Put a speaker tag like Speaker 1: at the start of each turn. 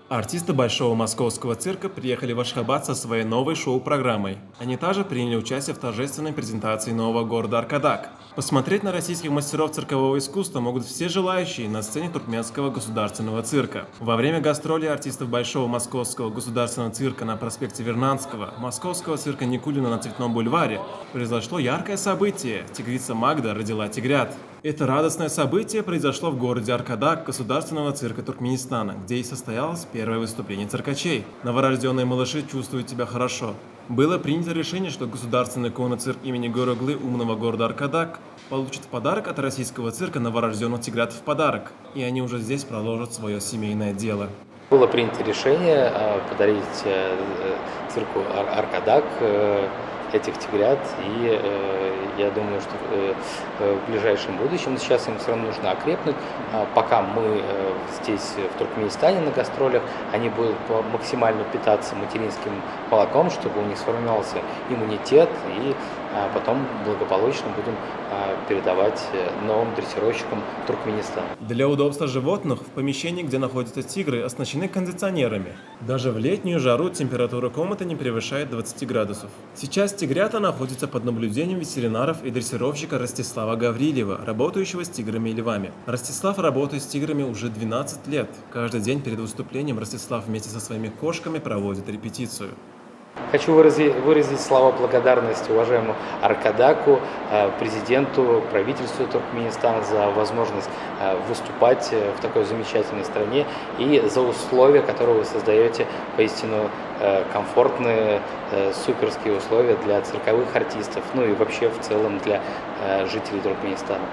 Speaker 1: Артисты Большого Московского цирка приехали в Ашхабад со своей новой шоу-программой. Они также приняли участие в торжественной презентации нового города Аркадак. Посмотреть на российских мастеров циркового искусства могут все желающие на сцене Туркменского государственного цирка. Во время гастролей артистов Большого Московского государственного цирка на проспекте Вернадского, Московского цирка Никулина на Цветном бульваре произошло яркое событие – тигрица Магда родила тигрят. Это радостное событие произошло в городе Аркадак Государственного цирка Туркменистана, где и состоялось первое выступление циркачей. Новорожденные малыши чувствуют себя хорошо. Было принято решение, что Государственный конный цирк имени Гороглы умного города Аркадак получит в подарок от российского цирка новорожденных тигрят в подарок, и они уже здесь продолжат свое семейное дело.
Speaker 2: Было принято решение подарить цирку Аркадак этих тигрят, и я думаю, что в ближайшем будущем, сейчас им все равно нужно окрепнуть, пока мы здесь в Туркменистане на гастролях, они будут максимально питаться материнским молоком, чтобы у них сформировался иммунитет, и потом благополучно будем передавать новым дрессировщикам Туркменистана.
Speaker 1: Для удобства животных в помещении, где находятся тигры, оснащены кондиционерами. Даже в летнюю жару температура комнаты не превышает 20 градусов. Сейчас тигрята находятся под наблюдением ветеринаров и дрессировщика Ростислава Гаврилева, работающего с тиграми и львами. Ростислав работает с тиграми уже 12 лет. Каждый день перед выступлением Ростислав вместе со своими кошками проводит репетицию.
Speaker 2: Хочу выразить слова благодарности уважаемому Аркадаку, президенту, правительству Туркменистана за возможность выступать в такой замечательной стране и за условия, которые вы создаете, поистину комфортные, суперские условия для цирковых артистов, ну и вообще в целом для жителей Туркменистана.